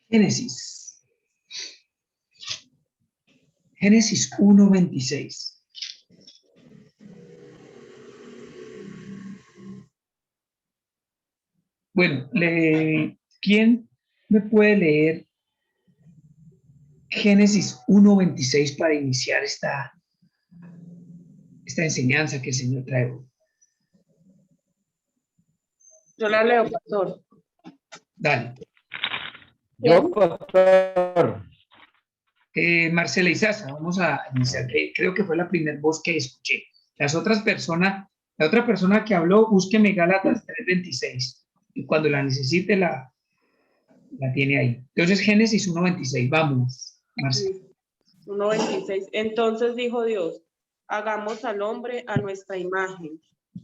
Génesis. Génesis 1:26. Bueno, ¿quién me puede leer Génesis 1:26 para iniciar esta enseñanza que el Señor trae hoy? Yo la leo, pastor. Dale. Yo, pastor. Marcela y Sasa, vamos a iniciar, que creo que fue la primera voz que escuché. La otra persona que habló, búsqueme Gálatas 3:26, y cuando la necesite la tiene ahí. Entonces, Génesis 1:26, vamos, Marcela. 1:26. Entonces dijo Dios, hagamos al hombre a nuestra imagen,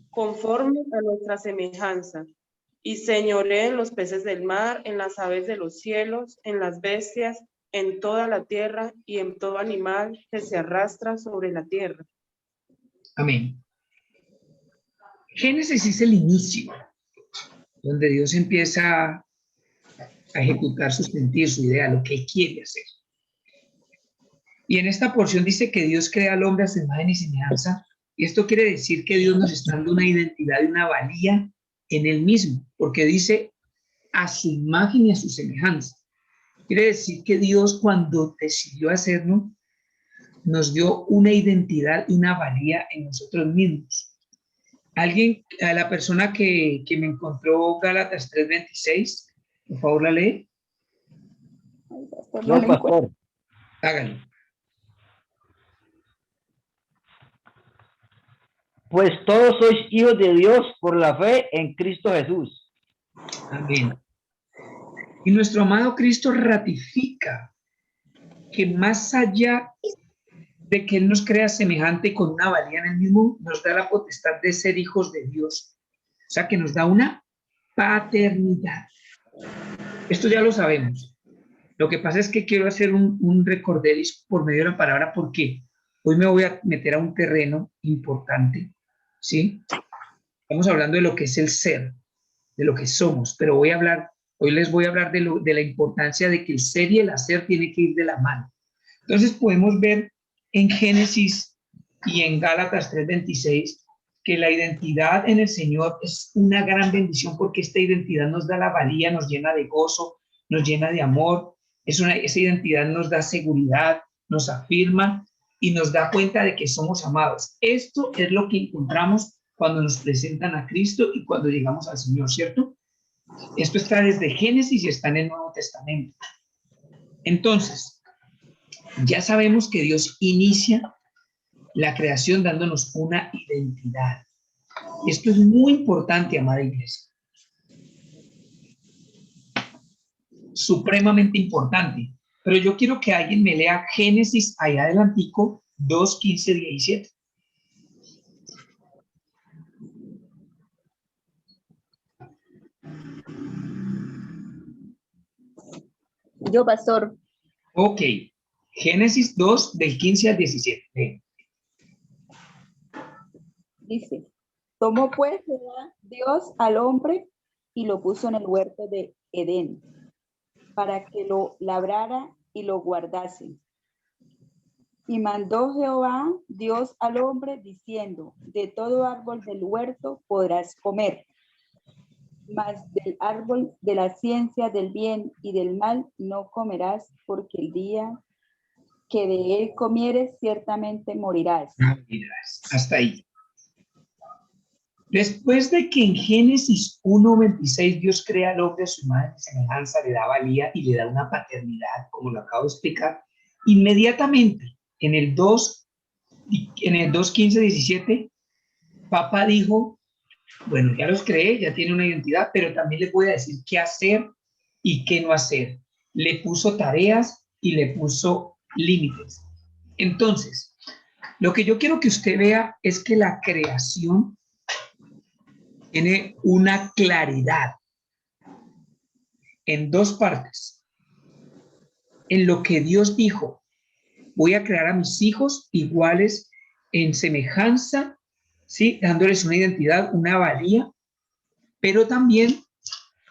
conforme a nuestra semejanza, y señoree en los peces del mar, en las aves de los cielos, en las bestias, en toda la tierra y en todo animal que se arrastra sobre la tierra. Amén. Génesis es el inicio, donde Dios empieza a ejecutar su sentir, su idea, lo que Él quiere hacer. Y en esta porción dice que Dios crea al hombre a su imagen y semejanza, y esto quiere decir que Dios nos está dando una identidad y una valía en Él mismo, porque dice a su imagen y a su semejanza. Quiere decir que Dios, cuando decidió hacernos, nos dio una identidad y una valía en nosotros mismos. Alguien, a la persona que me encontró Gálatas 3:26, por favor la lee. Yo, pastor. Hágalo. Pues todos sois hijos de Dios por la fe en Cristo Jesús. Amén. Y nuestro amado Cristo ratifica que más allá de que Él nos crea semejante con una valía en el mismo, nos da la potestad de ser hijos de Dios. O sea, que nos da una paternidad. Esto ya lo sabemos. Lo que pasa es que quiero hacer un recorderis por medio de la palabra, porque hoy me voy a meter a un terreno importante, ¿sí? Estamos hablando de lo que es el ser, de lo que somos, pero hoy les voy a hablar de la importancia de que el ser y el hacer tiene que ir de la mano. Entonces podemos ver en Génesis y en Gálatas 3:26 que la identidad en el Señor es una gran bendición, porque esta identidad nos da la valía, nos llena de gozo, nos llena de amor. Esa identidad nos da seguridad, nos afirma y nos da cuenta de que somos amados. Esto es lo que encontramos cuando nos presentan a Cristo y cuando llegamos al Señor, ¿cierto? Esto está desde Génesis y está en el Nuevo Testamento. Entonces, ya sabemos que Dios inicia la creación dándonos una identidad. Esto es muy importante, amada iglesia. Supremamente importante. Pero yo quiero que alguien me lea Génesis ahí adelantico 2:15-17. Yo, pastor. Ok. Génesis 2, del 15 al 17. Dice, tomó pues Dios al hombre y lo puso en el huerto de Edén, para que lo labrara y lo guardase. Y mandó Jehová Dios al hombre diciendo, de todo árbol del huerto podrás comer, mas del árbol de la ciencia del bien y del mal no comerás, porque el día que de él comieres ciertamente morirás. Hasta ahí. Después de que en Génesis 1:26 Dios crea al hombre a su imagen y semejanza, le da valía y le da una paternidad, como lo acabo de explicar, inmediatamente en el 2:15-17, Papá dijo, bueno, ya los creé, ya tiene una identidad, pero también les voy a decir qué hacer y qué no hacer. Le puso tareas y le puso límites. Entonces, lo que yo quiero que usted vea es que la creación tiene una claridad en dos partes. En lo que Dios dijo, voy a crear a mis hijos iguales en semejanza, ¿sí? Dándoles una identidad, una valía, pero también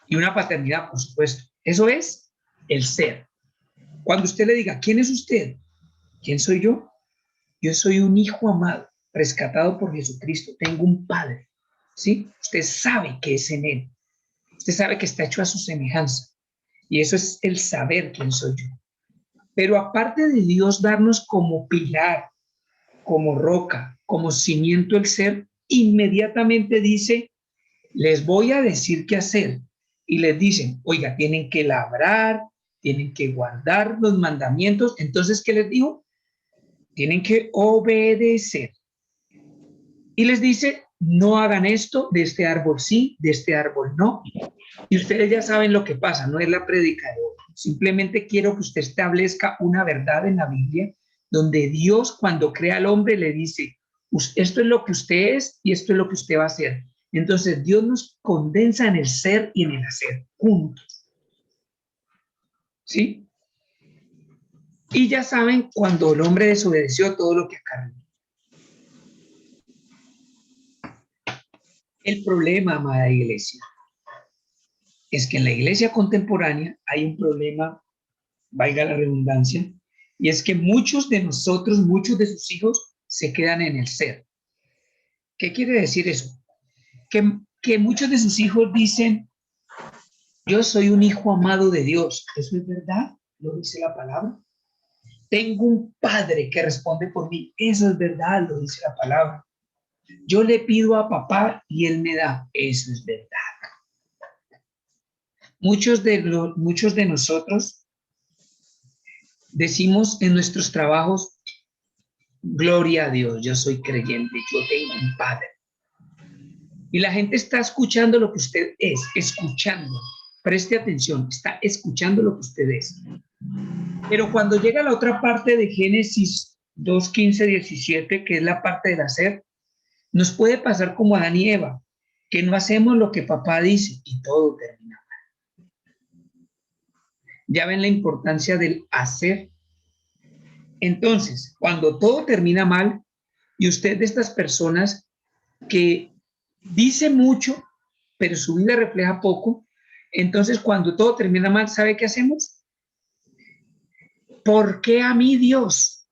y una paternidad, por supuesto. Eso es el ser. Cuando usted le diga, ¿quién es usted? ¿Quién soy yo? Yo soy un hijo amado, rescatado por Jesucristo. Tengo un Padre, ¿sí? Usted sabe que es en Él. Usted sabe que está hecho a su semejanza. Y eso es el saber quién soy yo. Pero aparte de Dios darnos como pilar, como roca, como cimiento el ser, inmediatamente dice, les voy a decir qué hacer. Y les dicen, oiga, tienen que labrar, tienen que guardar los mandamientos. Entonces, ¿qué les dijo? Tienen que obedecer. Y les dice, no hagan esto, de este árbol sí, de este árbol no. Y ustedes ya saben lo que pasa, no es la prédica de hoy. Simplemente quiero que usted establezca una verdad en la Biblia, donde Dios cuando crea al hombre le dice, esto es lo que usted es y esto es lo que usted va a hacer. Entonces Dios nos condensa en el ser y en el hacer, juntos. ¿Sí? Y ya saben cuando el hombre desobedeció todo lo que acarreó. El problema, amada iglesia, es que en la iglesia contemporánea hay un problema, valga la redundancia, y es que muchos de nosotros, muchos de sus hijos, se quedan en el ser. ¿Qué quiere decir eso? Que muchos de sus hijos dicen, yo soy un hijo amado de Dios. ¿Eso es verdad? ¿Lo dice la palabra? Tengo un padre que responde por mí. Eso es verdad, lo dice la palabra. Yo le pido a papá y él me da. Eso es verdad. Muchos de nosotros decimos en nuestros trabajos, gloria a Dios, yo soy creyente, yo tengo un padre. Y la gente está escuchando lo que usted es, escuchando. Preste atención, está escuchando lo que usted es. Pero cuando llega la otra parte de Génesis 2, 15, 17, que es la parte del hacer, nos puede pasar como a Adán y Eva, que no hacemos lo que papá dice y todo termina mal. Ya ven la importancia del hacer. Entonces, cuando todo termina mal y usted de estas personas que dice mucho, pero su vida refleja poco, entonces cuando todo termina mal, ¿sabe qué hacemos? ¿Por qué a mí, Dios?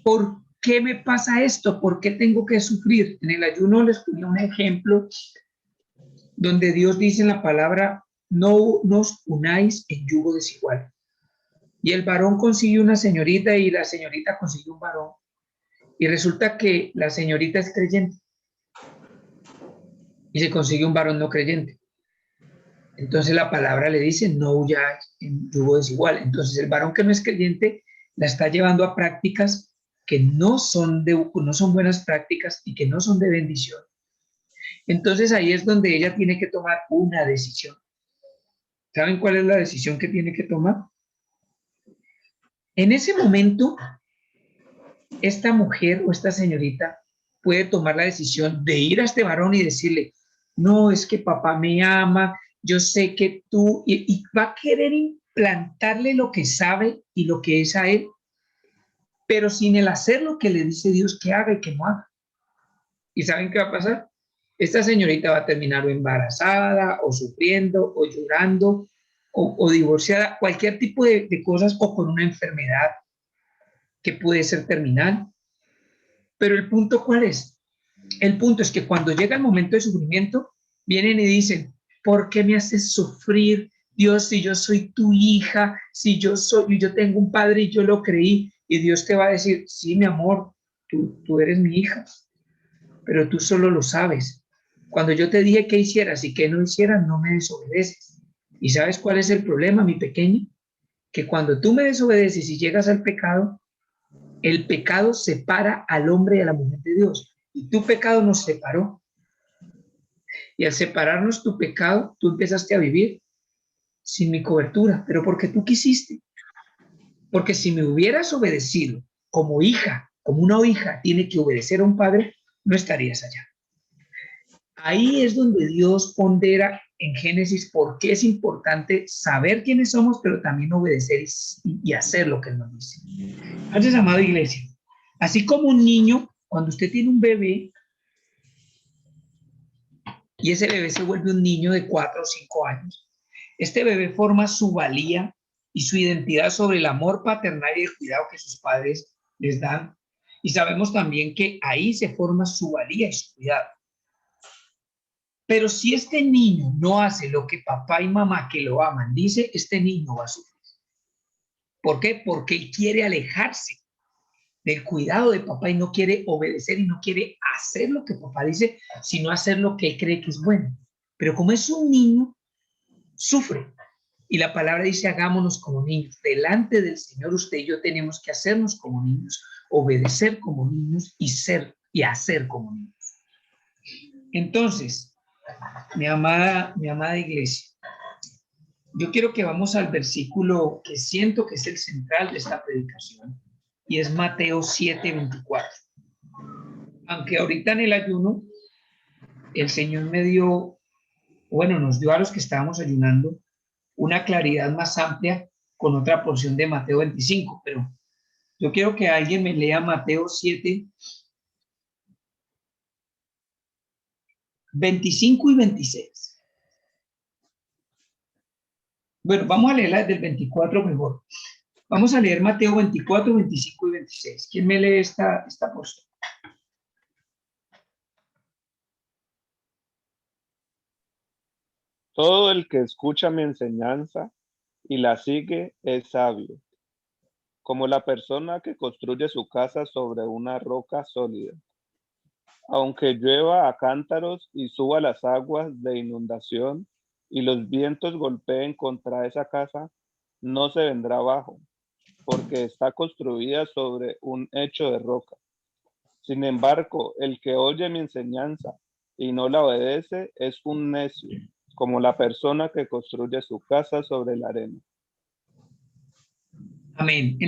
¿Por qué me pasa esto? ¿Por qué tengo que sufrir? En el ayuno les ponía un ejemplo donde Dios dice en la palabra, no nos unáis en yugo desigual. Y el varón consigue una señorita y la señorita consigue un varón. Y resulta que la señorita es creyente y se consigue un varón no creyente. Entonces la palabra le dice, no huyáis en yugo desigual. Entonces el varón que no es creyente la está llevando a prácticas que no son buenas prácticas y que no son de bendición. Entonces ahí es donde ella tiene que tomar una decisión. ¿Saben cuál es la decisión que tiene que tomar? En ese momento, esta mujer o esta señorita puede tomar la decisión de ir a este varón y decirle, no, es que papá me ama, yo sé que tú, y va a querer implantarle lo que sabe y lo que es a él, pero sin el hacer lo que le dice Dios que haga y que no haga. ¿Y saben qué va a pasar? Esta señorita va a terminar o embarazada, o sufriendo, o llorando, o divorciada, cualquier tipo de cosas, o con una enfermedad que puede ser terminal. Pero el punto, ¿cuál es? El punto es que cuando llega el momento de sufrimiento, vienen y dicen, ¿por qué me haces sufrir, Dios, si yo soy tu hija, si yo tengo un padre y yo lo creí? Y Dios te va a decir, sí, mi amor, tú eres mi hija, pero tú solo lo sabes. Cuando yo te dije que hicieras y que no hicieras, no me desobedeces. ¿Y sabes cuál es el problema, mi pequeño? Que cuando tú me desobedeces y llegas al pecado, el pecado separa al hombre y a la mujer de Dios. Y tu pecado nos separó. Y al separarnos tu pecado, tú empezaste a vivir sin mi cobertura. Pero porque tú quisiste. Porque si me hubieras obedecido como hija, como una hija tiene que obedecer a un padre, no estarías allá. Ahí es donde Dios pondera en Génesis por qué es importante saber quiénes somos, pero también obedecer y hacer lo que Él nos dice. Entonces, amada iglesia, así como un niño, cuando usted tiene un bebé y ese bebé se vuelve un niño de 4 o 5 años, Este bebé forma su valía y su identidad sobre el amor paternal y el cuidado que sus padres les dan. Y sabemos también que ahí se forma su valía y su cuidado. Pero si este niño no hace lo que papá y mamá que lo aman dice, este niño va a sufrir. ¿Por qué? Porque él quiere alejarse del cuidado de papá y no quiere obedecer y no quiere hacer lo que papá dice, sino hacer lo que él cree que es bueno. Pero como es un niño, sufre. Y la palabra dice, hagámonos como niños. Delante del Señor, usted y yo tenemos que hacernos como niños, obedecer como niños y ser y hacer como niños. Entonces, mi amada iglesia, yo quiero que vamos al versículo que siento que es el central de esta predicación, y es Mateo 7:24. Aunque ahorita en el ayuno, el Señor me dio, bueno, nos dio a los que estábamos ayunando una claridad más amplia con otra porción de Mateo 25, pero yo quiero que alguien me lea Mateo 7, 25 y 26. Bueno, vamos a leerla desde el 24 mejor. Vamos a leer Mateo 24, 25 y 26. ¿Quién me lee esta porción? Todo el que escucha mi enseñanza y la sigue es sabio, como la persona que construye su casa sobre una roca sólida. Aunque llueva a cántaros y suba las aguas de inundación y los vientos golpeen contra esa casa, no se vendrá abajo, porque está construida sobre un lecho de roca. Sin embargo, el que oye mi enseñanza y no la obedece es un necio, como la persona que construye su casa sobre la arena. Amén.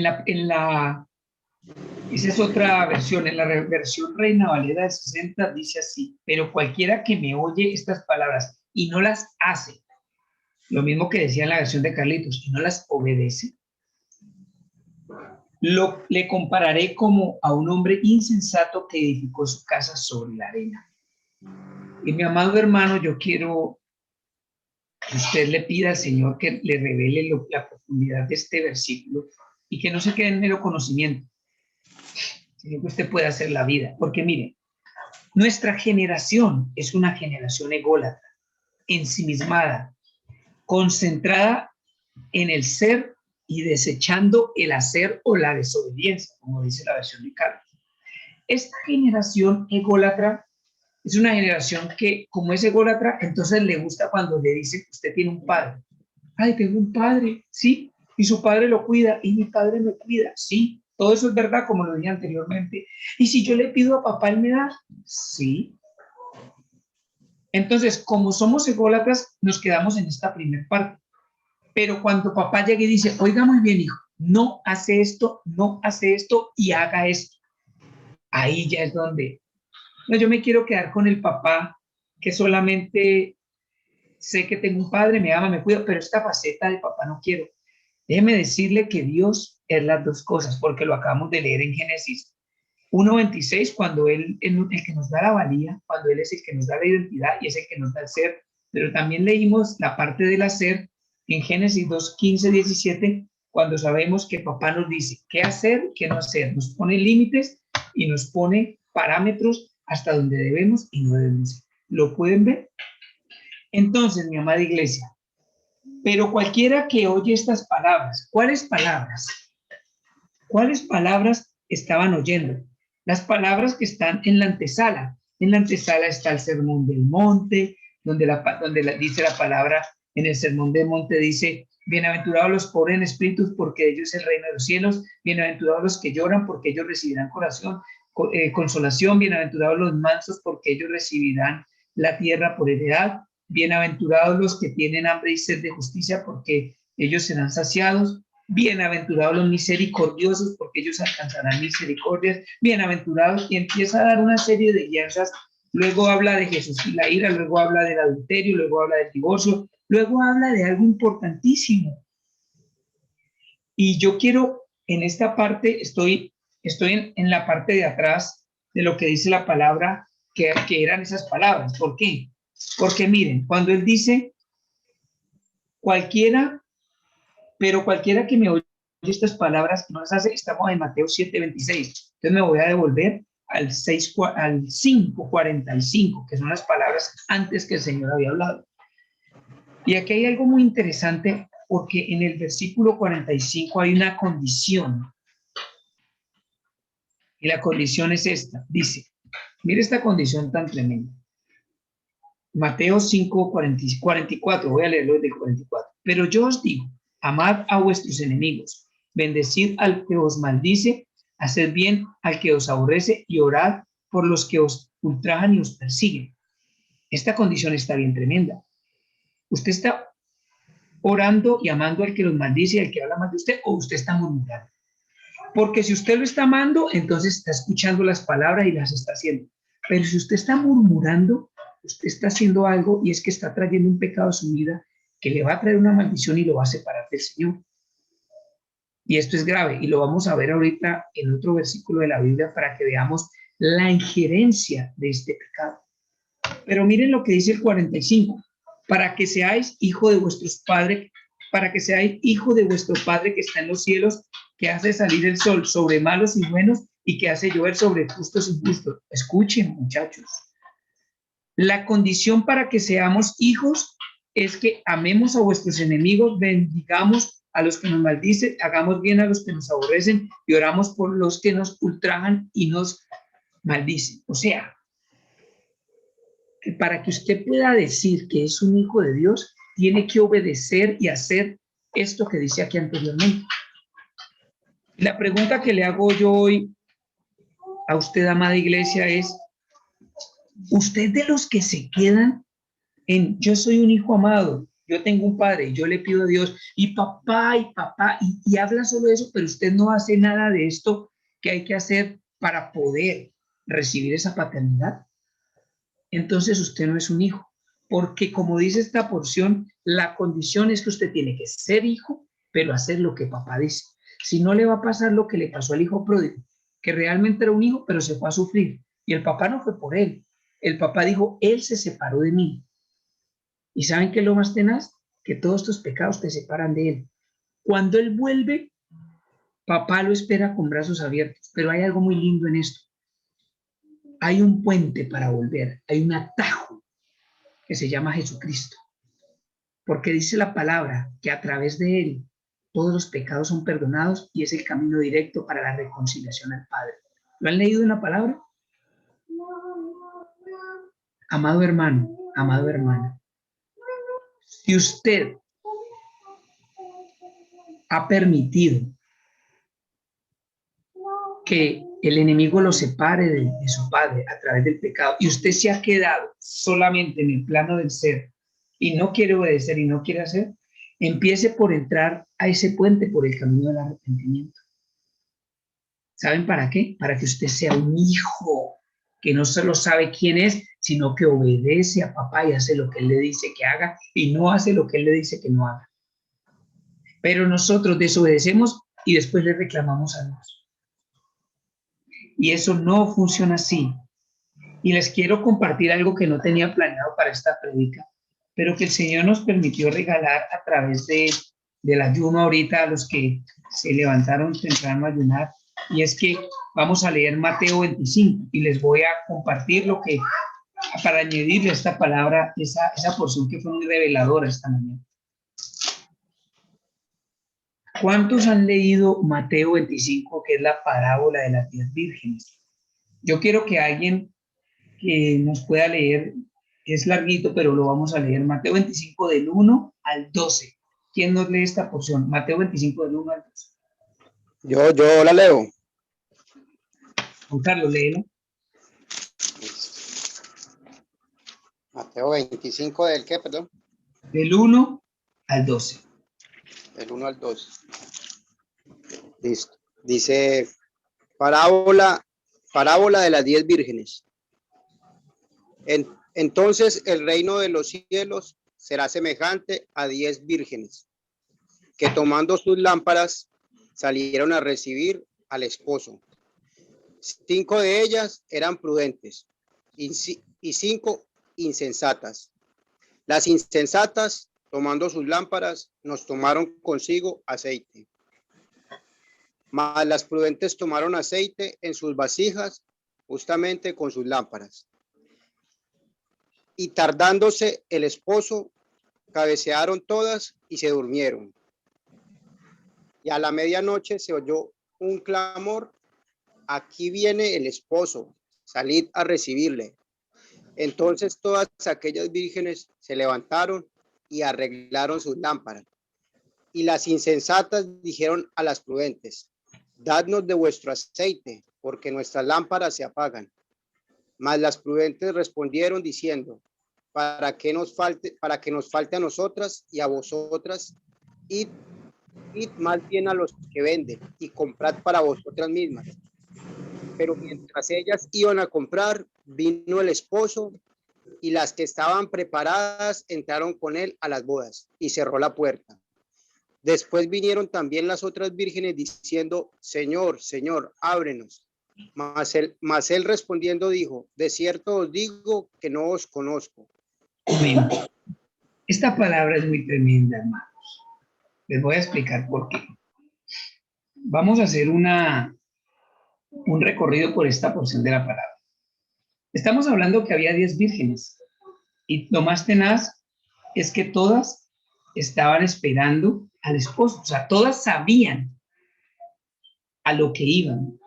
Esa es otra versión. En la versión Reina Valera del 60 dice así: pero cualquiera que me oye estas palabras y no las hace, lo mismo que decía en la versión de Carlitos, y no las obedece, le compararé como a un hombre insensato que edificó su casa sobre la arena. Y mi amado hermano, yo quiero que usted le pida al Señor que le revele la profundidad de este versículo y que no se quede en mero conocimiento, sino que usted pueda hacer la vida. Porque mire, nuestra generación es una generación ególatra, ensimismada, concentrada en el ser y desechando el hacer o la desobediencia, como dice la versión de Carlos. Esta generación ególatra es una generación que, como es ególatra, entonces le gusta cuando le dice que usted tiene un padre. Ay, tengo un padre, sí, y su padre lo cuida, y mi padre me cuida, sí. Todo eso es verdad, como lo dije anteriormente. Y si yo le pido a papá, él me da, sí. Entonces, como somos ególatras, nos quedamos en esta primera parte. Pero cuando papá llega y dice, oiga muy bien, hijo, no hace esto y haga esto, ahí ya es donde, no, yo me quiero quedar con el papá que solamente sé que tengo un padre, me ama, me cuida, pero esta faceta de papá no quiero. Déjeme decirle que Dios es las dos cosas, porque lo acabamos de leer en Génesis 1:26, cuando Él es el que nos da la valía, cuando Él es el que nos da la identidad y es el que nos da el ser. Pero también leímos la parte del hacer en Génesis 2:15, 17, cuando sabemos que papá nos dice qué hacer, qué no hacer. Nos pone límites y nos pone parámetros hasta donde debemos y no debemos. ¿Lo pueden ver? Entonces, mi amada iglesia, pero cualquiera que oye estas palabras, ¿cuáles palabras? ¿Cuáles palabras estaban oyendo? Las palabras que están en la antesala. En la antesala está el Sermón del Monte, donde dice la palabra, en el Sermón del Monte dice, bienaventurados los pobres en espíritu, porque de ellos es el reino de los cielos, bienaventurados los que lloran, porque ellos recibirán consolación, bienaventurados los mansos, porque ellos recibirán la tierra por heredad, bienaventurados los que tienen hambre y sed de justicia, porque ellos serán saciados, bienaventurados los misericordiosos, porque ellos alcanzarán misericordias, bienaventurados, y empieza a dar una serie de guianzas. Luego habla de Jesús y la ira, luego habla del adulterio, luego habla del divorcio, luego habla de algo importantísimo. Y yo quiero, en esta parte, estoy en la parte de atrás de lo que dice la palabra, que eran esas palabras. ¿Por qué? Porque miren, cuando él dice, Cualquiera, pero cualquiera que me oye estas palabras que no las hace, estamos en Mateo 7:26. Entonces me voy a devolver al 5:45, que son las palabras antes que el Señor había hablado. Y aquí hay algo muy interesante, porque en el versículo 45 hay una condición. Y la condición es esta. Dice, mire esta condición tan tremenda. Mateo 5:44, voy a leerlo desde el 44. Pero yo os digo, amad a vuestros enemigos, bendecid al que os maldice, haced bien al que os aborrece y orad por los que os ultrajan y os persiguen. Esta condición está bien tremenda. Usted está orando y amando al que los maldice y al que habla mal de usted, o usted está murmurando. Porque si usted lo está amando, entonces está escuchando las palabras y las está haciendo. Pero si usted está murmurando, usted está haciendo algo y es que está trayendo un pecado a su vida que le va a traer una maldición y lo va a separar del Señor. Y esto es grave y lo vamos a ver ahorita en otro versículo de la Biblia para que veamos la injerencia de este pecado. Pero miren lo que dice el 45. Para que seáis hijo de vuestros padres, para que seáis hijo de vuestro Padre que está en los cielos, que hace salir el sol sobre malos y buenos y que hace llover sobre justos y injustos. Escuchen, muchachos. La condición para que seamos hijos es que amemos a vuestros enemigos, bendigamos a los que nos maldicen, hagamos bien a los que nos aborrecen y oramos por los que nos ultrajan y nos maldicen. O sea, que para que usted pueda decir que es un hijo de Dios, tiene que obedecer y hacer esto que dice aquí anteriormente. La pregunta que le hago yo hoy a usted, amada iglesia, es: ¿usted de los que se quedan en yo soy un hijo amado, yo tengo un padre, yo le pido a Dios, y papá, y habla solo de eso, pero usted no hace nada de esto que hay que hacer para poder recibir esa paternidad? Entonces usted no es un hijo, porque como dice esta porción, la condición es que usted tiene que ser hijo, pero hacer lo que papá dice. Si no, le va a pasar lo que le pasó al hijo pródigo, que realmente era un hijo, pero se fue a sufrir. Y el papá no fue por él. El papá dijo, él se separó de mí. ¿Y saben qué es lo más tenaz? Que todos estos pecados te separan de él. Cuando él vuelve, papá lo espera con brazos abiertos. Pero hay algo muy lindo en esto. Hay un puente para volver, hay un atajo que se llama Jesucristo. Porque dice la palabra que a través de él todos los pecados son perdonados y es el camino directo para la reconciliación al Padre. ¿Lo han leído en la palabra? Amado hermano, amado hermana, si usted ha permitido que el enemigo lo separe de su padre a través del pecado y usted se ha quedado solamente en el plano del ser y no quiere obedecer y no quiere hacer, empiece por entrar a ese puente por el camino del arrepentimiento. ¿Saben para qué? Para que usted sea un hijo que no solo sabe quién es, sino que obedece a papá y hace lo que él le dice que haga y no hace lo que él le dice que no haga. Pero nosotros desobedecemos y después le reclamamos a Dios. Y eso no funciona así. Y les quiero compartir algo que no tenía planeado para esta prédica, pero que el Señor nos permitió regalar a través del ayuno ahorita a los que se levantaron temprano a ayunar. Y es que vamos a leer Mateo 25 y les voy a compartir lo que, para añadirle a esta palabra, esa porción que fue muy reveladora esta mañana. ¿Cuántos han leído Mateo 25, que es la parábola de las 10 vírgenes? Yo quiero que alguien que nos pueda leer, es larguito, pero lo vamos a leer. Mateo 25 del 1 al 12. ¿Quién nos lee esta porción? Mateo 25 del 1 al 12. Yo la leo. Juan Carlos, léelo. Mateo 25 del qué, perdón. Del 1 al 12. Del 1 al 12. Listo. Dice, parábola de las 10 vírgenes. Entonces el reino de los cielos será semejante a 10 vírgenes, que tomando sus lámparas salieron a recibir al esposo. 5 de ellas eran prudentes y 5 insensatas. Las insensatas tomando sus lámparas, nos tomaron consigo aceite. Mas las prudentes tomaron aceite en sus vasijas, justamente con sus lámparas. Y tardándose el esposo, cabecearon todas y se durmieron. Y a la medianoche se oyó un clamor: aquí viene el esposo, salid a recibirle. Entonces todas aquellas vírgenes se levantaron y arreglaron sus lámparas. Y las insensatas dijeron a las prudentes: dadnos de vuestro aceite, porque nuestras lámparas se apagan. Mas las prudentes respondieron diciendo: para que nos falte a nosotras y a vosotras, id más bien a los que venden y comprad para vosotras mismas. Pero mientras ellas iban a comprar, vino el esposo, y las que estaban preparadas entraron con él a las bodas, y cerró la puerta. Después vinieron también las otras vírgenes diciendo: Señor, Señor, ábrenos. Mas él respondiendo dijo: de cierto os digo que no os conozco. Amén. Esta palabra es muy tremenda, hermanos. Les voy a explicar por qué. Vamos a hacer un recorrido por esta porción de la palabra. Estamos hablando que había 10 vírgenes, y lo más tenaz es que todas estaban esperando al esposo. O sea, todas sabían a lo que iban.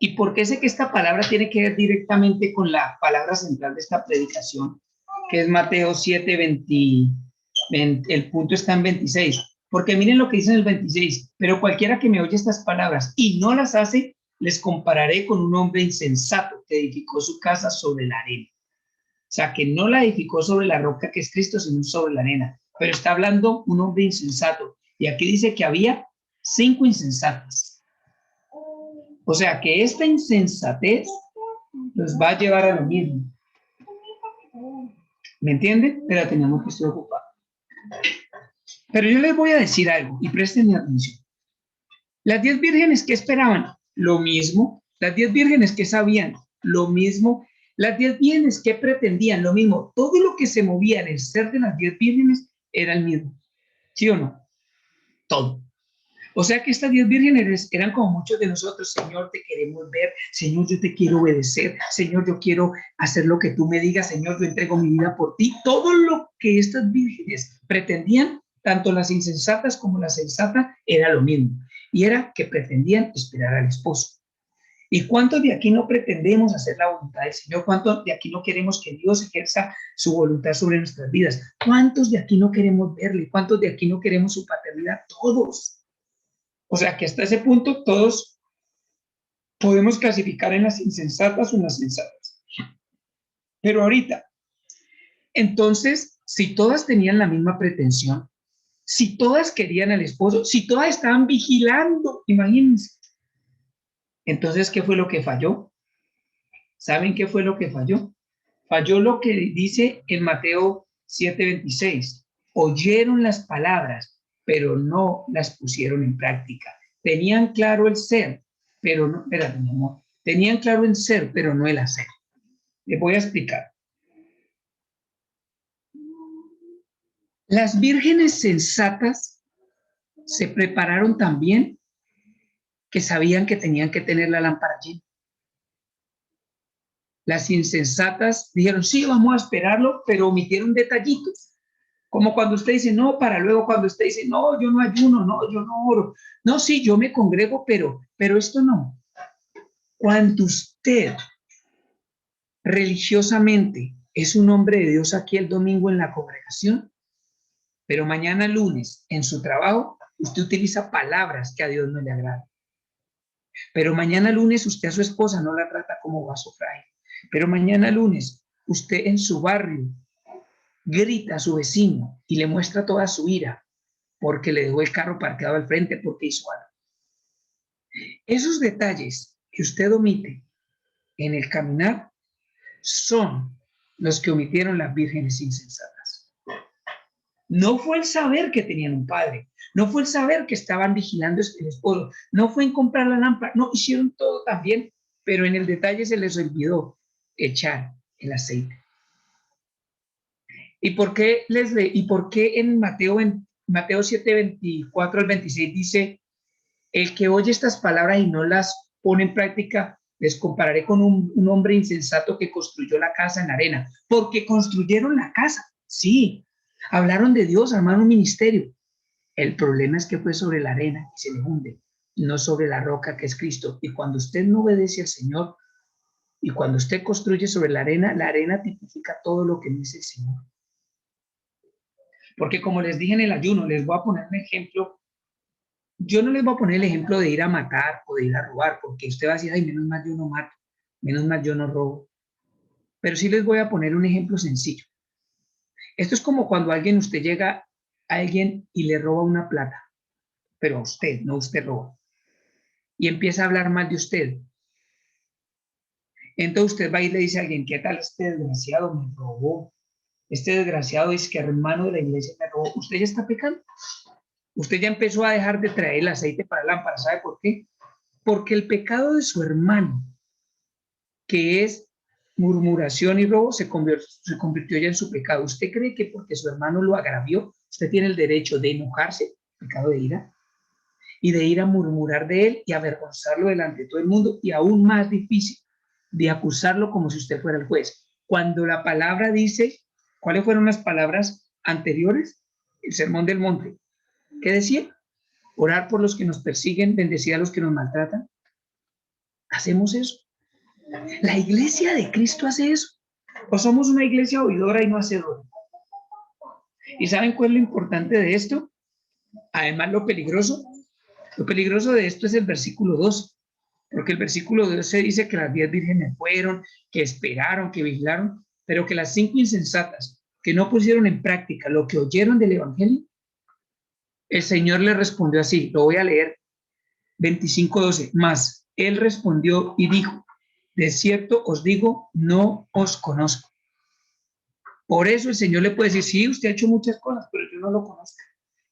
¿Y por qué sé que esta palabra tiene que ver directamente con la palabra central de esta predicación, que es Mateo 7, 20, el punto está en 26? Porque miren lo que dice en el 26: pero cualquiera que me oye estas palabras y no las hace, les compararé con un hombre insensato que edificó su casa sobre la arena. O sea, que no la edificó sobre la roca que es Cristo, sino sobre la arena. Pero está hablando un hombre insensato. Y aquí dice que había 5 insensatas. O sea, que esta insensatez nos va a llevar a lo mismo. ¿Me entienden? Pero tenemos que estar ocupados. Pero yo les voy a decir algo, y presten atención. Las 10 vírgenes, ¿qué esperaban? Lo mismo. Las 10 vírgenes, ¿qué sabían? Lo mismo. Las 10 vírgenes, ¿qué pretendían? Lo mismo. Todo lo que se movía en el ser de las 10 vírgenes era el mismo. ¿Sí o no? Todo. O sea que estas 10 vírgenes eran como muchos de nosotros: Señor, te queremos ver, Señor, yo te quiero obedecer, Señor, yo quiero hacer lo que tú me digas, Señor, yo entrego mi vida por ti. Todo lo que estas vírgenes pretendían, tanto las insensatas como las sensatas, era lo mismo, y era que pretendían esperar al esposo. ¿Y cuántos de aquí no pretendemos hacer la voluntad del Señor? ¿Cuántos de aquí no queremos que Dios ejerza su voluntad sobre nuestras vidas? ¿Cuántos de aquí no queremos verle? ¿Cuántos de aquí no queremos su paternidad? Todos. O sea que hasta ese punto todos podemos clasificar en las insensatas o en las sensatas. Pero ahorita, entonces, si todas tenían la misma pretensión, si todas querían al esposo, si todas estaban vigilando, imagínense. Entonces, ¿qué fue lo que falló? ¿Saben qué fue lo que falló? Falló lo que dice en Mateo 7:26. Oyeron las palabras, pero no las pusieron en práctica. Tenían claro el ser, pero no, espérate, mi amor. Tenían claro el ser, pero no el hacer. Les voy a explicar. Las vírgenes sensatas se prepararon también, que sabían que tenían que tener la lámpara llena. Las insensatas dijeron: sí, vamos a esperarlo, pero omitieron detallitos. Como cuando usted dice no, para luego cuando usted dice no, yo no ayuno, no, yo no oro. No, sí, yo me congrego, pero esto no. Cuando usted religiosamente es un hombre de Dios aquí el domingo en la congregación, pero mañana lunes en su trabajo, usted utiliza palabras que a Dios no le agradan. Pero mañana lunes usted a su esposa no la trata como vaso frágil. Pero mañana lunes usted en su barrio grita a su vecino y le muestra toda su ira porque le dejó el carro parqueado al frente porque hizo algo. Esos detalles que usted omite en el caminar son los que omitieron las vírgenes insensatas. No fue el saber que tenían un padre, no fue el saber que estaban vigilando el esposo, no fue en comprar la lámpara, no, hicieron todo también, pero en el detalle se les olvidó echar el aceite. ¿Y por qué en Mateo 7, 24 al 26 dice, el que oye estas palabras y no las pone en práctica, les compararé con un hombre insensato que construyó la casa en la arena? Porque construyeron la casa, sí, hablaron de Dios, armaron un ministerio. El problema es que fue sobre la arena y se le hunde, no sobre la roca que es Cristo. Y cuando usted no obedece al Señor, y cuando usted construye sobre la arena tipifica todo lo que dice el Señor. Porque como les dije en el ayuno, les voy a poner un ejemplo. Yo no les voy a poner el ejemplo de ir a matar o de ir a robar, porque usted va a decir, ay, menos mal yo no mato, menos mal yo no robo. Pero sí les voy a poner un ejemplo sencillo. Esto es como cuando usted llega a alguien y le roba una plata, pero a usted, no usted roba. Y empieza a hablar mal de usted. Entonces usted va y le dice a alguien, ¿qué tal este desgraciado me robó? Este desgraciado dice que hermano de la iglesia me robó. Usted ya está pecando. Usted ya empezó a dejar de traer el aceite para la lámpara. ¿Sabe por qué? Porque el pecado de su hermano, que es murmuración y robo, se convirtió ya en su pecado. ¿Usted cree que porque su hermano lo agravió, usted tiene el derecho de enojarse, pecado de ira, y de ir a murmurar de él y avergonzarlo delante de todo el mundo, y aún más difícil, de acusarlo como si usted fuera el juez? Cuando la palabra dice, ¿cuáles fueron las palabras anteriores? El Sermón del Monte. ¿Qué decía? Orar por los que nos persiguen, bendecir a los que nos maltratan. ¿Hacemos eso? ¿La iglesia de Cristo hace eso? ¿O somos una iglesia oidora y no hacedora? ¿Y saben cuál es lo importante de esto? Además, lo peligroso de esto es el versículo 2, porque el versículo 2 se dice que las 10 vírgenes fueron, que esperaron, que vigilaron, pero que las 5 insensatas que no pusieron en práctica lo que oyeron del evangelio, el Señor le respondió así, lo voy a leer, 25:12, mas él respondió y dijo, de cierto os digo, no os conozco. Por eso el Señor le puede decir, sí, usted ha hecho muchas cosas, pero yo no lo conozco.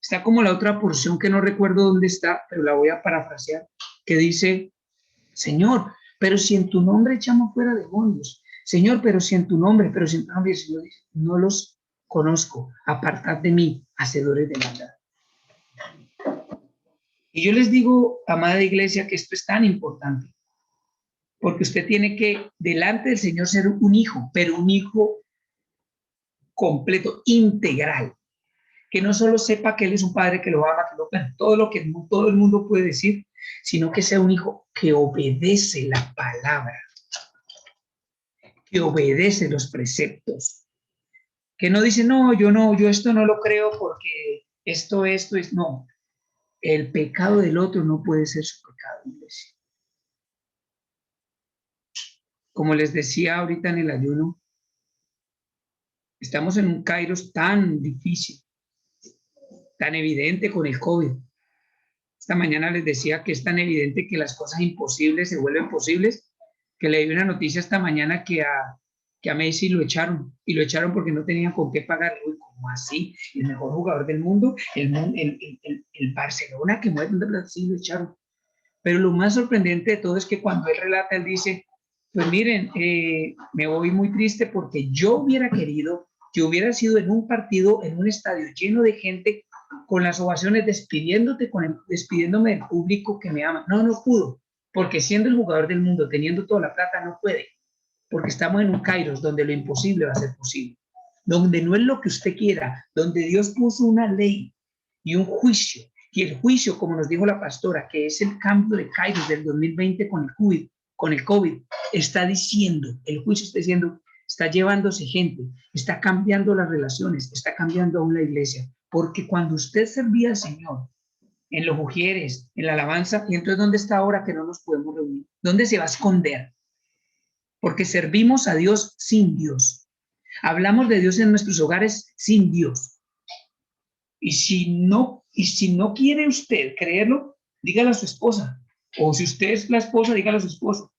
Está como la otra porción que no recuerdo dónde está, pero la voy a parafrasear, que dice, Señor, pero si en tu nombre echamos fuera demonios, Señor, pero si en tu nombre, el Señor dice, no los conozco, apartad de mí, hacedores de maldad. Y yo les digo, amada iglesia, que esto es tan importante, porque usted tiene que, delante del Señor, ser un hijo, pero un hijo completo, integral, que no solo sepa que Él es un padre que lo ama, que lo ama, todo lo que todo el mundo puede decir, sino que sea un hijo que obedece la palabra, que obedece los preceptos, que no dice, no, yo esto no lo creo porque esto es, no. El pecado del otro no puede ser su pecado, iglesia. Como les decía ahorita en el ayuno, estamos en un kairos tan difícil, tan evidente con el COVID. Esta mañana les decía que es tan evidente que las cosas imposibles se vuelven posibles, que leí una noticia esta mañana que a Messi lo echaron, y lo echaron porque no tenían con qué pagar. Uy, ¿cómo así? El mejor jugador del mundo, el Barcelona que mueve sí lo echaron. Pero lo más sorprendente de todo es que cuando él relata, él dice, pues miren, me voy muy triste porque yo hubiera querido que hubiera sido en un partido, en un estadio lleno de gente, con las ovaciones, despidiéndome del público que me ama. No pudo, porque siendo el jugador del mundo, teniendo toda la plata, no puede, porque estamos en un kairos donde lo imposible va a ser posible, donde no es lo que usted quiera, donde Dios puso una ley y un juicio, y el juicio, como nos dijo la pastora, que es el cambio de kairos del 2020 con el COVID, está diciendo, el juicio está diciendo, está llevándose gente, está cambiando las relaciones, está cambiando aún la iglesia, porque cuando usted servía al Señor, en los ujieres, en la alabanza, y entonces ¿dónde está ahora que no nos podemos reunir? ¿Dónde se va a esconder? Porque servimos a Dios sin Dios. Hablamos de Dios en nuestros hogares sin Dios. Y si no quiere usted creerlo, dígale a su esposa. O si usted es la esposa, dígale a su esposo.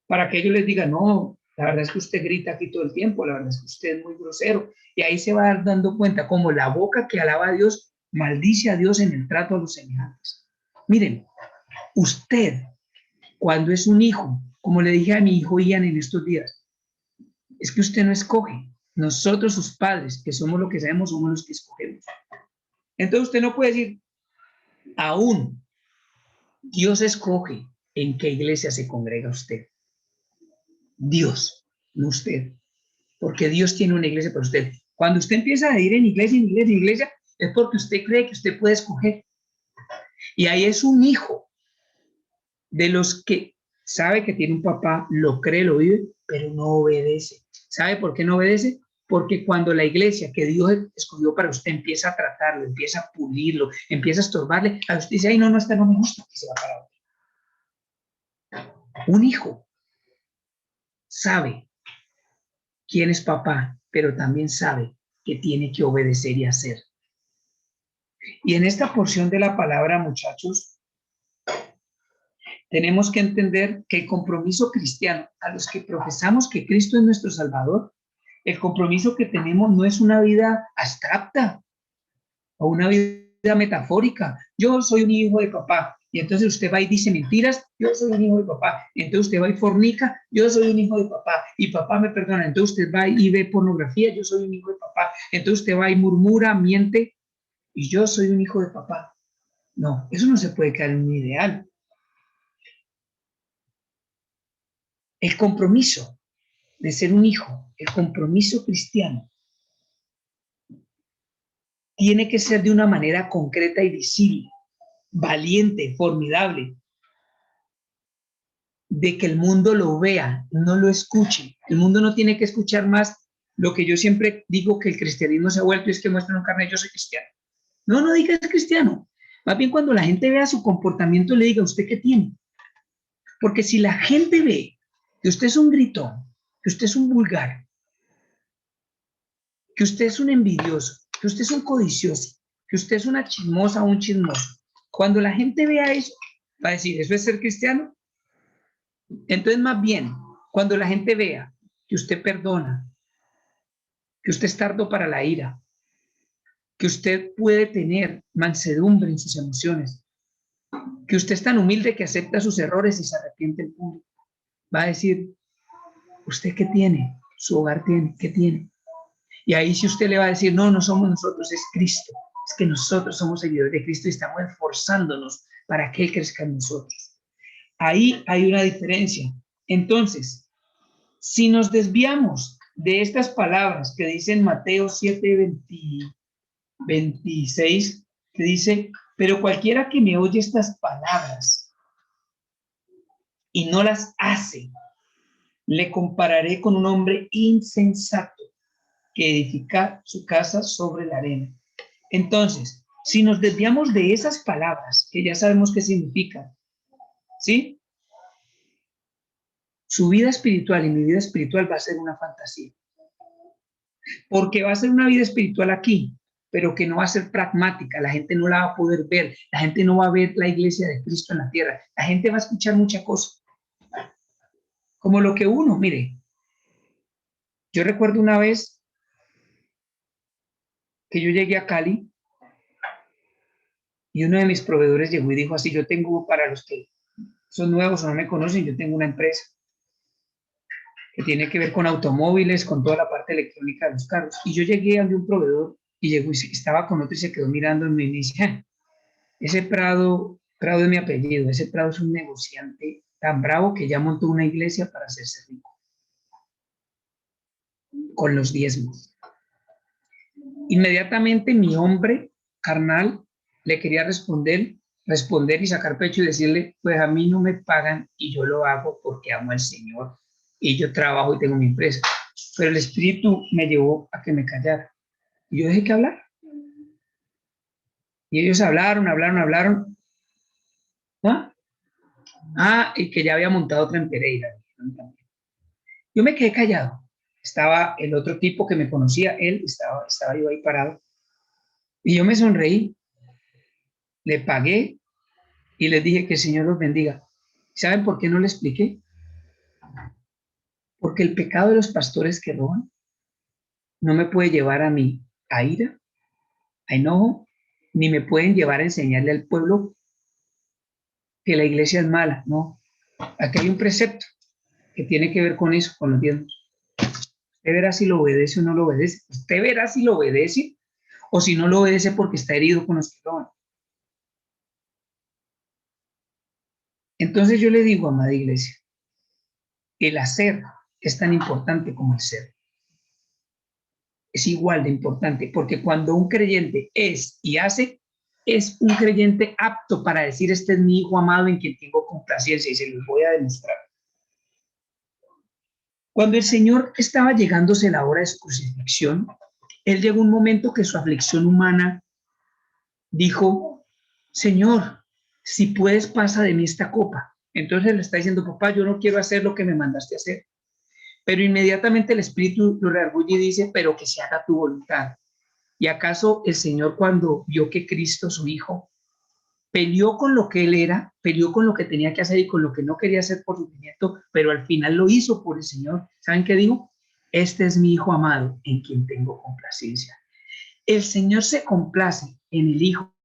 Para que ellos les digan, no, la verdad es que usted grita aquí todo el tiempo, la verdad es que usted es muy grosero. Y ahí se va dando cuenta como la boca que alaba a Dios maldice a Dios en el trato a los semejantes. Miren, usted, cuando es un hijo, como le dije a mi hijo Ian en estos días, es que usted no escoge, Nosotros, sus padres, que somos lo que sabemos, somos los que escogemos. Entonces usted no puede decir, aún Dios escoge en qué iglesia se congrega usted. Dios, no usted. Porque Dios tiene una iglesia para usted. Cuando usted empieza a ir en iglesia, es porque usted cree que usted puede escoger. Y ahí es un hijo de los que sabe que tiene un papá, lo cree, lo vive, pero no obedece. ¿Sabe por qué no obedece? Porque cuando la iglesia que Dios escogió para usted empieza a tratarlo, empieza a pulirlo, empieza a estorbarle, a usted dice, ay, no, esta no me gusta, que se va para otro. Un hijo sabe quién es papá, pero también sabe que tiene que obedecer y hacer. Y en esta porción de la palabra, muchachos, tenemos que entender que el compromiso cristiano, a los que profesamos que Cristo es nuestro Salvador, el compromiso que tenemos no es una vida abstracta o una vida metafórica. Yo soy un hijo de papá. Y entonces usted va y dice mentiras, yo soy un hijo de papá. Entonces usted va y fornica, yo soy un hijo de papá. Y papá me perdona. Entonces usted va y ve pornografía, yo soy un hijo de papá. Entonces usted va y murmura, miente, y yo soy un hijo de papá. No, eso no se puede quedar en un ideal. El compromiso de ser un hijo, el compromiso cristiano, tiene que ser de una manera concreta y visible, valiente, formidable, de que el mundo lo vea, no lo escuche. El mundo no tiene que escuchar más lo que yo siempre digo que el cristianismo se ha vuelto, es que muestran un carnet, yo soy cristiano. No, no diga es cristiano. Más bien cuando la gente vea su comportamiento, le diga, ¿usted qué tiene? Porque si la gente ve que usted es un gritón, que usted es un vulgar, que usted es un envidioso, que usted es un codicioso, que usted es una chismosa o un chismoso, cuando la gente vea eso, va a decir, ¿eso es ser cristiano? Entonces, más bien, cuando la gente vea que usted perdona, que usted es tardo para la ira, que usted puede tener mansedumbre en sus emociones, que usted es tan humilde que acepta sus errores y se arrepiente en público, va a decir, ¿usted qué tiene? Su hogar tiene, ¿qué tiene? Y ahí si usted le va a decir, no, no somos nosotros, es Cristo. Es que nosotros somos seguidores de Cristo y estamos esforzándonos para que Él crezca en nosotros. Ahí hay una diferencia. Entonces, si nos desviamos de estas palabras que dicen Mateo 7, 26, que dice, pero cualquiera que me oye estas palabras y no las hace, le compararé con un hombre insensato que edifica su casa sobre la arena. Entonces, si nos desviamos de esas palabras, que ya sabemos qué significan, ¿sí? Su vida espiritual y mi vida espiritual va a ser una fantasía. Porque va a ser una vida espiritual aquí, pero que no va a ser pragmática, la gente no la va a poder ver, la gente no va a ver la iglesia de Cristo en la tierra, la gente va a escuchar muchas cosas. Como lo que uno, mire, yo recuerdo una vez que yo llegué a Cali y uno de mis proveedores llegó y dijo así, yo tengo, para los que son nuevos o no me conocen, yo tengo una empresa que tiene que ver con automóviles, con toda la parte electrónica de los carros. Y yo llegué a un proveedor y llegó y estaba con otro y se quedó mirándome y me dice, ese Prado es mi apellido, ese Prado es un negociante tan bravo que ya montó una iglesia para hacerse rico con los diezmos. Inmediatamente mi hombre carnal le quería responder y sacar pecho y decirle, pues a mí no me pagan y yo lo hago porque amo al Señor y yo trabajo y tengo mi empresa. Pero el Espíritu me llevó a que me callara. Y yo dejé que hablar. Y ellos hablaron. ¿Ah? Y que ya había montado otra en Pereira. Yo me quedé callado. Estaba el otro tipo que me conocía, él, estaba yo ahí parado. Y yo me sonreí, le pagué y les dije que el Señor los bendiga. ¿Saben por qué no le expliqué? Porque el pecado de los pastores que roban no me puede llevar a mí a ira, a enojo, ni me pueden llevar a enseñarle al pueblo que la iglesia es mala. No, aquí hay un precepto que tiene que ver con eso, con los diezmos. Usted verá si lo obedece o no lo obedece. Usted verá si lo obedece o si no lo obedece porque está herido con los que lo aman. Entonces yo le digo, amada iglesia, el hacer es tan importante como el ser. Es igual de importante, porque cuando un creyente es y hace, es un creyente apto para decir, este es mi hijo amado en quien tengo complacencia, y se los voy a demostrar. Cuando el Señor estaba llegándose la hora de su crucifixión, Él llegó un momento que su aflicción humana dijo, Señor, si puedes, pasa de mí esta copa. Entonces le está diciendo, papá, yo no quiero hacer lo que me mandaste a hacer. Pero inmediatamente el Espíritu lo reargulle y dice, pero que se haga tu voluntad. ¿Y acaso el Señor, cuando vio que Cristo, su Hijo, peleó con lo que Él era, peleó con lo que tenía que hacer y con lo que no quería hacer por sufrimiento, pero al final lo hizo por el Señor? ¿Saben qué dijo? Este es mi Hijo amado, en quien tengo complacencia. El Señor se complace en el Hijo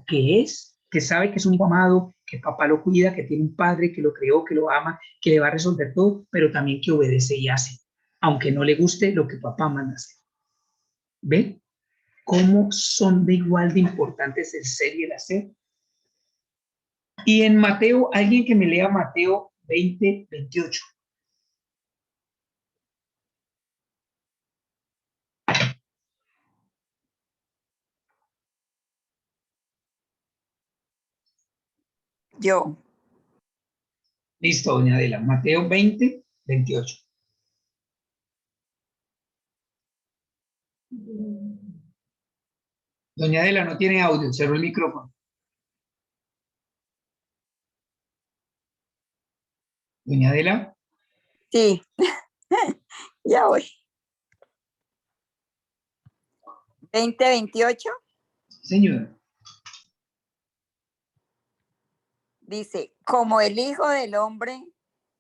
que es, que sabe que es un hijo amado, que papá lo cuida, que tiene un padre que lo creó, que lo ama, que le va a resolver todo, pero también que obedece y hace, aunque no le guste lo que papá manda hacer. ¿Ven cómo son de igual de importantes el ser y el hacer? Y en Mateo, alguien que me lea Mateo 20, 28. Yo. Listo, doña Adela. Mateo 20, 28. Doña Adela no tiene audio, cerró el micrófono. Doña Adela. Sí, ya voy. 20:28 Señora. dice, como el Hijo del Hombre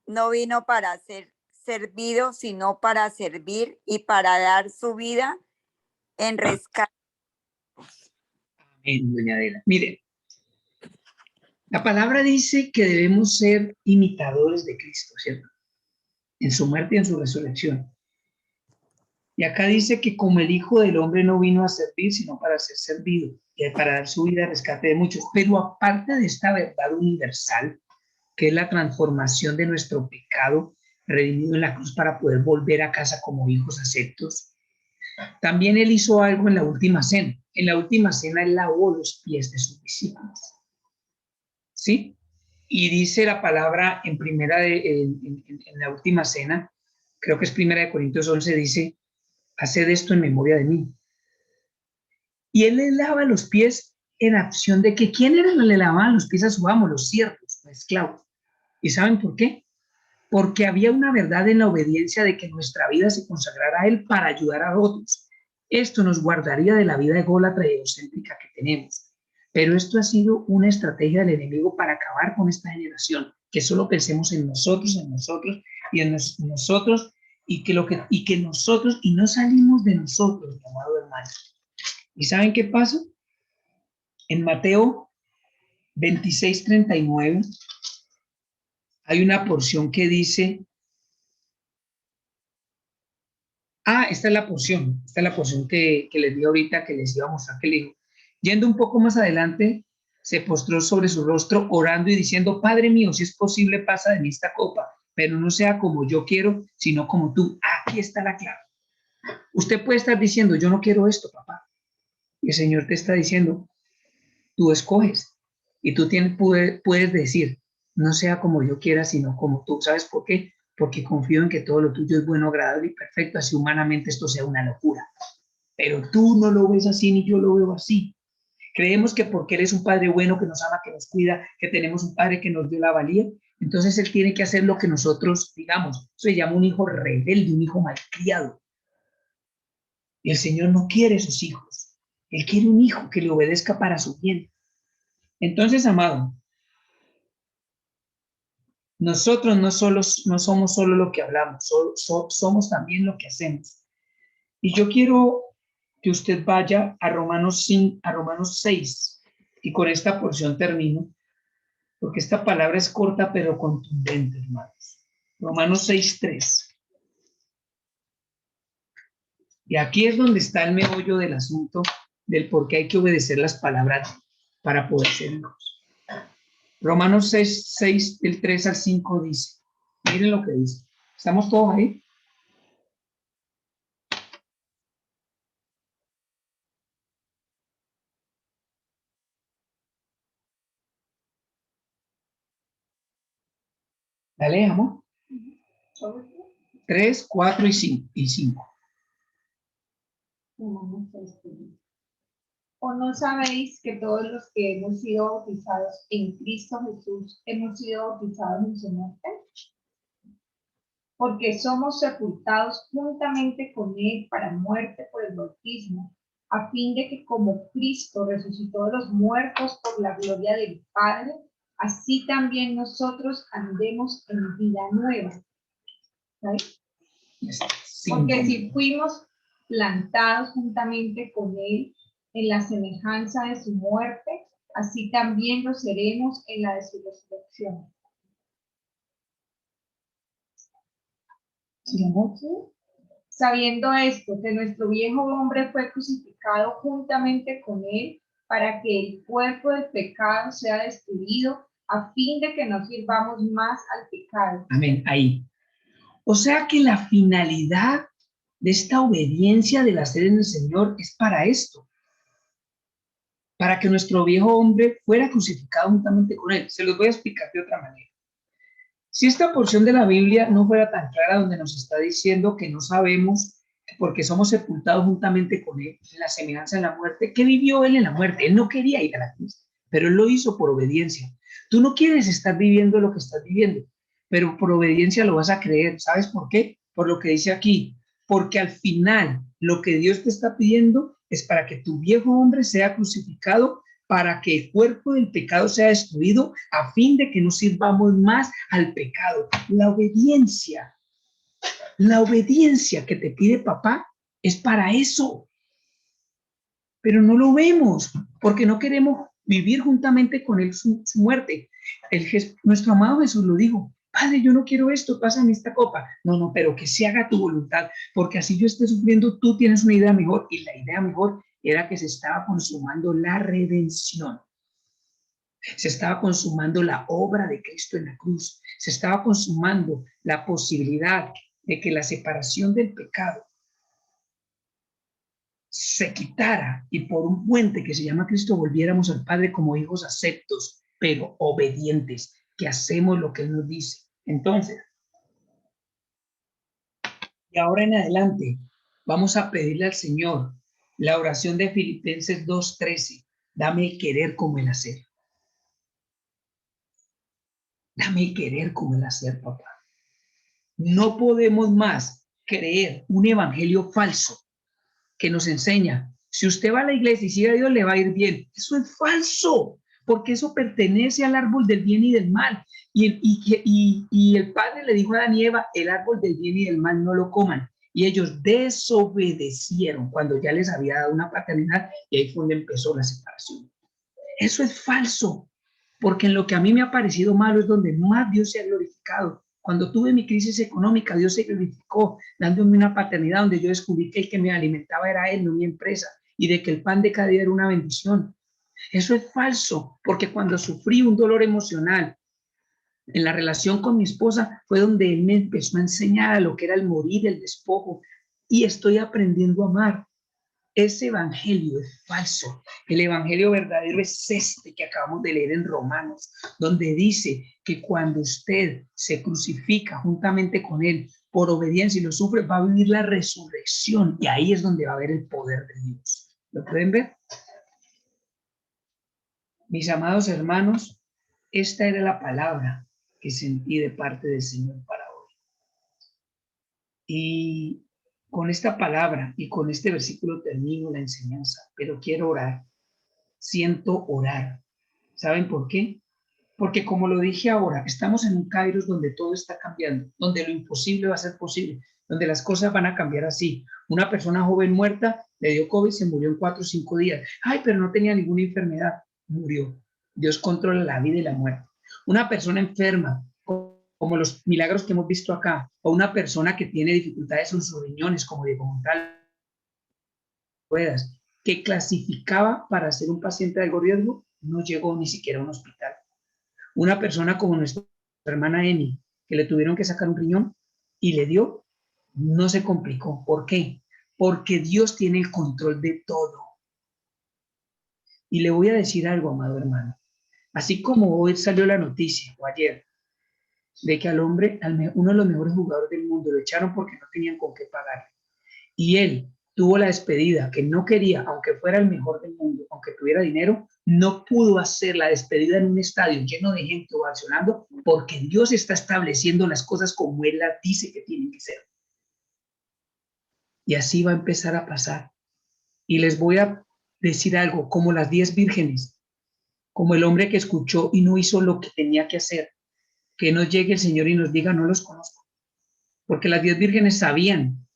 no vino para ser servido, sino para servir y para dar su vida en rescate. Amén, doña Adela. Mire, la palabra dice que debemos ser imitadores de Cristo, ¿cierto? En su muerte y en su resurrección. Y acá dice que como el Hijo del Hombre no vino a servir, sino para ser servido y para dar su vida a rescate de muchos. Pero aparte de esta verdad universal, que es la transformación de nuestro pecado redimido en la cruz para poder volver a casa como hijos aceptos, también Él hizo algo en la última cena. En la última cena Él lavó los pies de sus discípulos. ¿Sí? Y dice la palabra en la última cena, creo que es primera de Corintios 11, dice, haced esto en memoria de mí. Y Él le lava los pies en acción de que ¿quién era el que le lavaban los pies a su amo? Los siervos, los esclavos. ¿Y saben por qué? Porque había una verdad en la obediencia de que nuestra vida se consagrara a Él para ayudar a otros. Esto nos guardaría de la vida ególatra y egocéntrica que tenemos. Pero esto ha sido una estrategia del enemigo para acabar con esta generación, que solo pensemos en nosotros y en nosotros, y que nosotros, y no salimos de nosotros, amado hermano. ¿Y saben qué pasa? En Mateo 26:39 hay una porción que dice, esta es la porción que les di ahorita, que les iba a mostrar, que le dijo, yendo un poco más adelante, se postró sobre su rostro orando y diciendo, Padre mío, si es posible, pasa de mí esta copa, pero no sea como yo quiero, sino como tú. Aquí está la clave. Usted puede estar diciendo, yo no quiero esto, papá. Y el Señor te está diciendo, tú escoges. Y tú puedes decir, no sea como yo quiera, sino como tú. ¿Sabes por qué? Porque confío en que todo lo tuyo es bueno, agradable y perfecto, así humanamente esto sea una locura. Pero tú no lo ves así, ni yo lo veo así. Creemos que porque Él es un Padre bueno, que nos ama, que nos cuida, que tenemos un Padre que nos dio la valía, entonces Él tiene que hacer lo que nosotros digamos. Eso se llama un hijo rebelde, un hijo malcriado. Y el Señor no quiere esos hijos. Él quiere un hijo que le obedezca para su bien. Entonces, amado, nosotros no somos solo lo que hablamos, somos también lo que hacemos. Y yo quiero que usted vaya a Romanos 6, y con esta porción termino, porque esta palabra es corta pero contundente, hermanos. Romanos 6:3. Y aquí es donde está el meollo del asunto, del por qué hay que obedecer las palabras para poder ser hijos. Romanos 6, del 3 al 5 dice, miren lo que dice. ¿Estamos todos ahí? ¿La leamos? 3, 4 y 5. ¿O no sabéis que todos los que hemos sido bautizados en Cristo Jesús hemos sido bautizados en su muerte? Porque somos sepultados juntamente con Él para muerte por el bautismo, a fin de que como Cristo resucitó de los muertos por la gloria del Padre, así también nosotros andemos en vida nueva. ¿Sabes? Porque si fuimos plantados juntamente con Él en la semejanza de su muerte, así también lo seremos en la de su resurrección. Sabiendo esto, que nuestro viejo hombre fue crucificado juntamente con Él, para que el cuerpo del pecado sea destruido, a fin de que no sirvamos más al pecado. Amén, ahí. O sea que la finalidad de esta obediencia del hacer en el Señor es para esto. Para que nuestro viejo hombre fuera crucificado juntamente con Él. Se los voy a explicar de otra manera. Si esta porción de la Biblia no fuera tan clara, donde nos está diciendo que no sabemos, porque somos sepultados juntamente con Él, en la semejanza en la muerte, ¿qué vivió Él en la muerte? Él no quería ir a la cruz, pero Él lo hizo por obediencia. Tú no quieres estar viviendo lo que estás viviendo, pero por obediencia lo vas a creer. ¿Sabes por qué? Por lo que dice aquí. Porque al final lo que Dios te está pidiendo es para que tu viejo hombre sea crucificado, para que el cuerpo del pecado sea destruido, a fin de que no sirvamos más al pecado. La obediencia que te pide papá es para eso. Pero no lo vemos, porque no queremos vivir juntamente con él su muerte. Nuestro amado Jesús lo dijo: Padre, yo no quiero esto, pásame esta copa. No, pero que se haga tu voluntad, porque así yo esté sufriendo, tú tienes una idea mejor, y la idea mejor era que se estaba consumando la redención. Se estaba consumando la obra de Cristo en la cruz. Se estaba consumando la posibilidad de que la separación del pecado se quitara y por un puente que se llama Cristo volviéramos al Padre como hijos aceptos, pero obedientes, que hacemos lo que Él nos dice. Entonces, y ahora en adelante, vamos a pedirle al Señor la oración de Filipenses 2:13. Dame el querer como el hacer. Dame el querer como el hacer, papá. No podemos más creer un evangelio falso que nos enseña: si usted va a la iglesia y sigue a Dios, le va a ir bien. Eso es falso, porque eso pertenece al árbol del bien y del mal. Y el Padre le dijo a Adán y Eva: el árbol del bien y del mal no lo coman. Y ellos desobedecieron cuando ya les había dado una paternidad, y ahí fue donde empezó la separación. Eso es falso, porque en lo que a mí me ha parecido malo es donde más Dios se ha glorificado. Cuando tuve mi crisis económica, Dios se glorificó dándome una paternidad donde yo descubrí que el que me alimentaba era Él, no mi empresa, y de que el pan de cada día era una bendición. Eso es falso, porque cuando sufrí un dolor emocional en la relación con mi esposa, fue donde Él me empezó a enseñar lo que era el morir, el despojo, y estoy aprendiendo a amar. Ese evangelio es falso. El evangelio verdadero es este que acabamos de leer en Romanos, donde dice que cuando usted se crucifica juntamente con Él por obediencia y lo sufre, va a vivir la resurrección, y ahí es donde va a haber el poder de Dios. ¿Lo pueden ver? Mis amados hermanos, esta era la palabra que sentí de parte del Señor para hoy. Y con esta palabra y con este versículo termino la enseñanza, pero quiero orar. Siento orar. ¿Saben por qué? Porque como lo dije ahora, estamos en un kairos donde todo está cambiando, donde lo imposible va a ser posible, donde las cosas van a cambiar así. Una persona joven muerta le dio COVID, se murió en 4 o 5 días. Ay, pero no tenía ninguna enfermedad. Murió. Dios controla la vida y la muerte. Una persona enferma, como los milagros que hemos visto acá, o una persona que tiene dificultades en sus riñones, como Diego Montalvo, ruedas, que clasificaba para ser un paciente de alto riesgo, no llegó ni siquiera a un hospital. Una persona como nuestra hermana Emi, que le tuvieron que sacar un riñón y le dio, no se complicó. ¿Por qué? Porque Dios tiene el control de todo. Y le voy a decir algo, amado hermano. Así como hoy salió la noticia, o ayer, de que al hombre, uno de los mejores jugadores del mundo, lo echaron porque no tenían con qué pagar. Y él tuvo la despedida que no quería, aunque fuera el mejor del mundo, aunque tuviera dinero, no pudo hacer la despedida en un estadio lleno de gente ovacionando, porque Dios está estableciendo las cosas como Él las dice que tienen que ser. Y así va a empezar a pasar. Y les voy a decir algo, como las 10 vírgenes, como el hombre que escuchó y no hizo lo que tenía que hacer, que nos llegue el Señor y nos diga, no los conozco. Porque las 10 vírgenes sabían.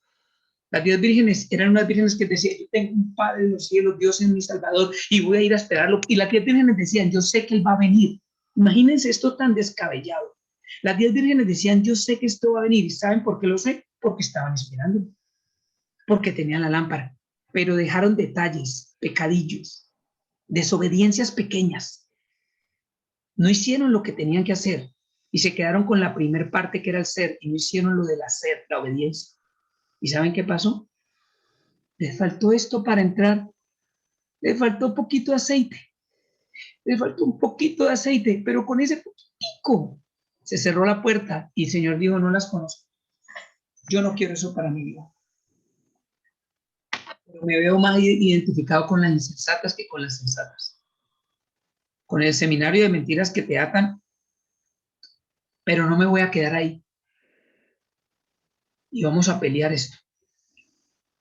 Las 10 vírgenes eran unas vírgenes que decían, yo tengo un Padre en los cielos, Dios es mi Salvador, y voy a ir a esperarlo. Y las 10 vírgenes decían, yo sé que Él va a venir. Imagínense esto tan descabellado. Las 10 vírgenes decían, yo sé que esto va a venir. ¿Y saben por qué lo sé? Porque estaban esperando. Porque tenían la lámpara. Pero dejaron detalles, pecadillos, desobediencias pequeñas. No hicieron lo que tenían que hacer. Y se quedaron con la primer parte que era el ser, y no hicieron lo del hacer, la obediencia. ¿Y saben qué pasó? Les faltó esto para entrar. Les faltó un poquito de aceite. Les faltó un poquito de aceite, pero con ese poquitico se cerró la puerta y el Señor dijo, no las conozco. Yo no quiero eso para mi vida. Pero me veo más identificado con las insensatas que con las sensatas. Con el seminario de mentiras que te atan, pero no me voy a quedar ahí. Y vamos a pelear esto.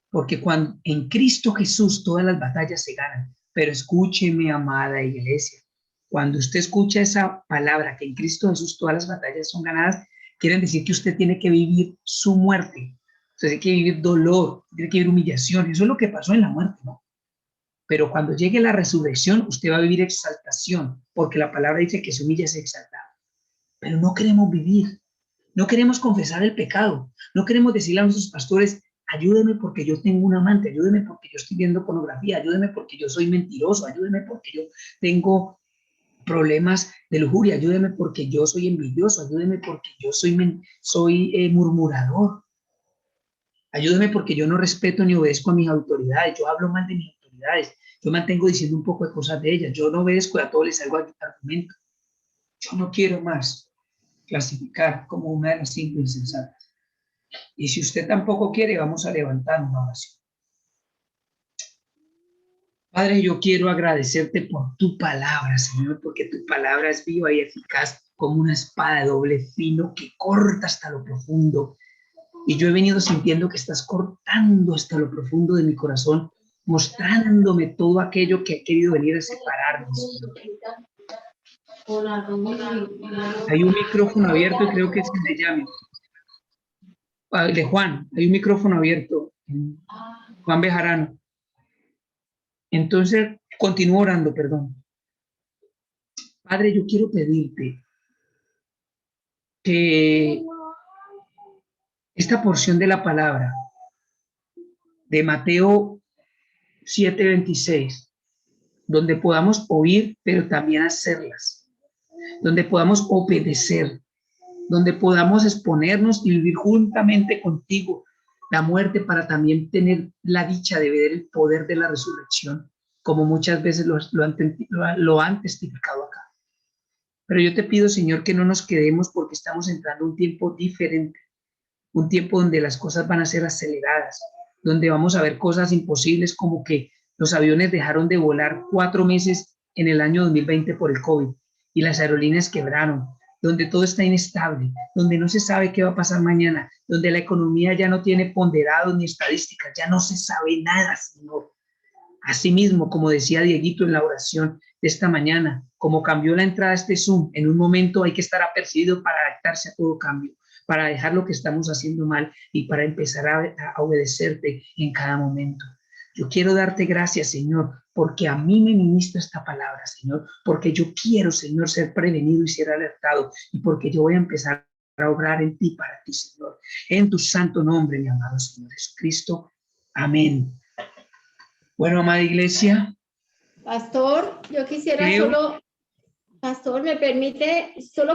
Porque cuando en Cristo Jesús todas las batallas se ganan. Pero escúcheme, amada iglesia, cuando usted escucha esa palabra, que en Cristo Jesús todas las batallas son ganadas, quieren decir que usted tiene que vivir su muerte. Usted tiene que vivir dolor, tiene que vivir humillación. Eso es lo que pasó en la muerte, ¿no? Pero cuando llegue la resurrección, usted va a vivir exaltación, porque la palabra dice que se humilla es exaltado. Pero no queremos vivir, no queremos confesar el pecado, no queremos decirle a nuestros pastores, ayúdeme porque yo tengo un amante, ayúdeme porque yo estoy viendo pornografía, ayúdeme porque yo soy mentiroso, ayúdeme porque yo tengo problemas de lujuria, ayúdeme porque yo soy envidioso, ayúdeme porque yo soy murmurador, ayúdeme porque yo no respeto ni obedezco a mis autoridades, yo hablo mal de mis autoridades, yo mantengo diciendo un poco de cosas de ellas, yo no obedezco y a todos les hago argumento. Yo no quiero más clasificar como una de las 5 insensatas. Y si usted tampoco quiere, vamos a levantar una oración. Padre, yo quiero agradecerte por tu palabra, Señor, porque tu palabra es viva y eficaz como una espada de doble filo que corta hasta lo profundo. Y yo he venido sintiendo que estás cortando hasta lo profundo de mi corazón, mostrándome todo aquello que ha querido venir a separarnos, Señor. Hay un micrófono abierto y creo que es el de Yami. De Juan, hay un micrófono abierto. Juan Bejarano. Entonces, continúo orando, perdón. Padre, yo quiero pedirte que esta porción de la palabra de Mateo 7:26, donde podamos oír, pero también hacerlas, donde podamos obedecer, donde podamos exponernos y vivir juntamente contigo la muerte para también tener la dicha de ver el poder de la resurrección, como muchas veces lo han testificado acá. Pero yo te pido, Señor, que no nos quedemos porque estamos entrando en un tiempo diferente, un tiempo donde las cosas van a ser aceleradas, donde vamos a ver cosas imposibles como que los aviones dejaron de volar 4 meses en el año 2020 por el COVID y las aerolíneas quebraron, donde todo está inestable, donde no se sabe qué va a pasar mañana, donde la economía ya no tiene ponderados ni estadísticas, ya no se sabe nada, Señor. Asimismo, como decía Dieguito en la oración de esta mañana, como cambió la entrada a este Zoom, en un momento hay que estar apercibido para adaptarse a todo cambio, para dejar lo que estamos haciendo mal y para empezar a obedecerte en cada momento. Yo quiero darte gracias, Señor, porque a mí me ministra esta palabra, Señor, porque yo quiero, Señor, ser prevenido y ser alertado, y porque yo voy a empezar a obrar en ti, para ti, Señor. En tu santo nombre, mi amado Señor Jesucristo. Amén. Bueno, amada iglesia, Pastor, yo quisiera Creo- solo, Pastor, me permite solo